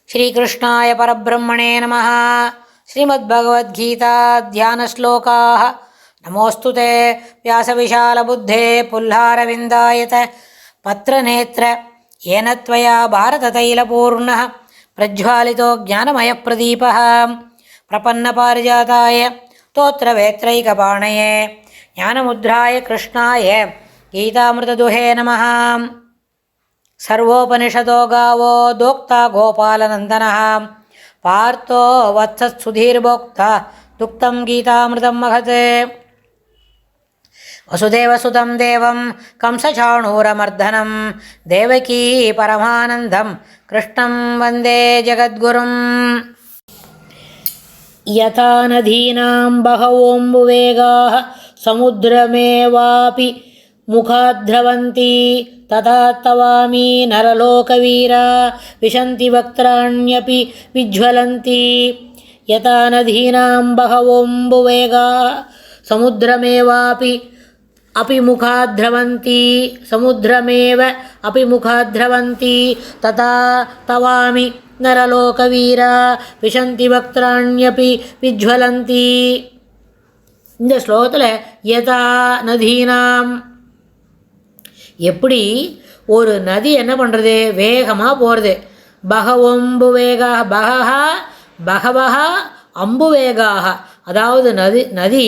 श्रीकृष्णाय परब्रह्मणे नमः। श्रीमद्भगवद्गीता ध्यानश्लोकाः। नमोऽस्तु ते व्यासविशालबुद्धे पुल्लारविन्दायत पत्रनेत्र येन त्वया भारततैलपूर्णः प्रज्वालितो ज्ञानमयप्रदीपः प्रपन्नपारिजाताय स्तोत्रवेत्रैकपाणये ज्ञानमुद्राय कृष्णाय गीतामृतदुहे नमः। सर्वोपनिषदो गावो दोक्ता गोपालनन्दनः पार्थो वत्सत्सुधीर्भोक्ता दुक्तं गीतामृतं महत्। वसुदेवसुतं देवं कंसचाणूरमर्दनं देवकी परमानन्दं कृष्णं वन्दे जगद्गुरुम्। यथा नदीनां बहवोऽम्बुवेगाः समुद्रमेवापि मुखाद्रवन्ति तथा तवामि नरलोकवीरा विशन्ति वक्त्राण्यपि विज्वलन्ति। यथा नदीनां बहवोऽम्बुवेगाः समुद्रमेवापि मुखाद्रवन्ति समुद्रमेव अपि मुखाद्रवन्ति तथा तवामि नरलोकवीरा विशन्ति वक्त्राण्यपि विज्वलन्ति। இந்த ஸ்லோகத்தில் யதா நதீனாம், எப்படி ஒரு நதி என்ன பண்ணுறது, வேகமாக போகிறது. பகவொம்பு வேகாக பகஹா பகவஹா அம்புவேகாக, அதாவது நதி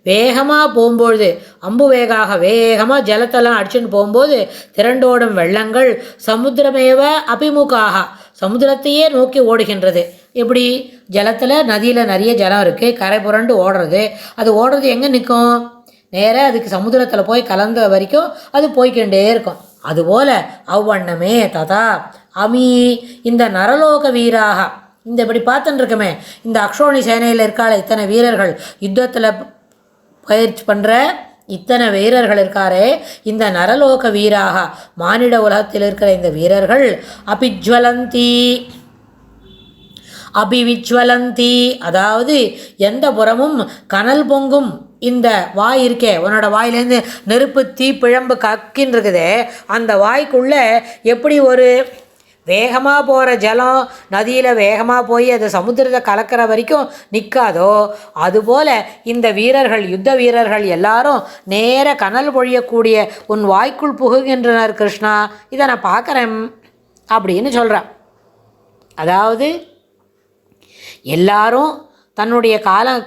வேகமாக போகும்பொழுது அம்புவேகாக வேகமாக ஜலத்தெல்லாம் அடிச்சுன்னு போகும்போது திரண்டோடும் வெள்ளங்கள் சமுத்திரமேவ அபிமுகாக, சமுத்திரத்தையே நோக்கி ஓடுகின்றது. எப்படி ஜலத்தில் நதியில் நிறைய ஜலம் இருக்குது, கரை புரண்டு ஓடுறது. அது ஓடுறது எங்கே நிற்கும், நேராக அதுக்கு சமுத்திரத்தில் போய் கலந்த வரைக்கும் அது போய்கிட்டே இருக்கும். அதுபோல் அவ்வண்ணமே ததா அமி இந்த நரலோக வீராக, இந்த இப்படி பார்த்துன்னு இருக்கமே இந்த அக்ஷோணி சேனையில் இருக்கால இத்தனை வீரர்கள், யுத்தத்தில் பயிற்சி பண்ணுற இத்தனை வீரர்கள் இருக்காரே, இந்த நரலோக வீராக மானிட உலகத்தில் இருக்கிற இந்த வீரர்கள் அபிஜ்வலந்தி அபிவிஜ்வலந்தி, அதாவது எந்த புறமும் கனல் பொங்கும் இந்த வாய் இருக்கே, உன்னோட வாயிலேருந்து நெருப்பு தீ பிழம்பு கக்கின்னு இருக்குதே, அந்த வாய்க்குள்ளே எப்படி ஒரு வேகமாக போகிற ஜலம் நதியில் வேகமாக போய் அது சமுத்திரத்தை கலக்கிற வரைக்கும் நிற்காதோ, அதுபோல் இந்த வீரர்கள் யுத்த வீரர்கள் எல்லாரும் நேர கனல் பொழியக்கூடிய உன் வாய்க்குள் புகுகின்றனர் கிருஷ்ணா, இதை நான் பார்க்குறேன் அப்படின்னு சொல்கிறான். அதாவது எல்லாரும் தன்னுடைய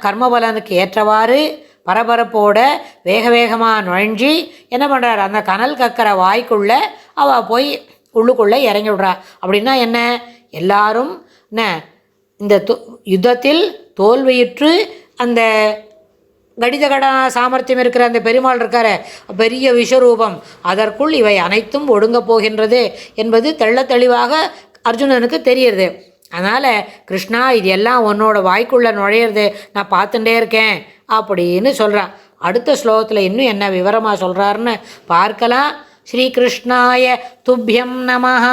கர்மபலனுக்கு ஏற்றவாறு பரபரப்போட வேக வேகமாக நுழைஞ்சி என்ன பண்ணுறார், அந்த கனல் கக்கிற வாய்க்குள்ளே அவள் போய் உள்ளுக்குள்ளே இறங்கி விட்றா. அப்படின்னா என்ன, எல்லாரும் என்ன இந்த யுத்தத்தில் தோல்வியுற்று அந்த கடிதகட சாமர்த்தியம் இருக்கிற அந்த பெருமாள் இருக்கார பெரிய விஸ்வரூபம், அதற்குள் இவை அனைத்தும் ஒடுங்க போகின்றது என்பது தெள்ள தெளிவாக அர்ஜுனனுக்கு தெரியுது. அதனால் கிருஷ்ணா இது எல்லாம் உன்னோட வாய்க்குள்ளே நுழையிறது நான் பார்த்துட்டே இருக்கேன் அப்படின்னு சொல்கிறான். அடுத்த ஸ்லோகத்தில் இன்னும் என்ன விவரமாக சொல்கிறாருன்னு பார்க்கலாம். ஸ்ரீகிருஷ்ணாய துப்யம் நமஹ.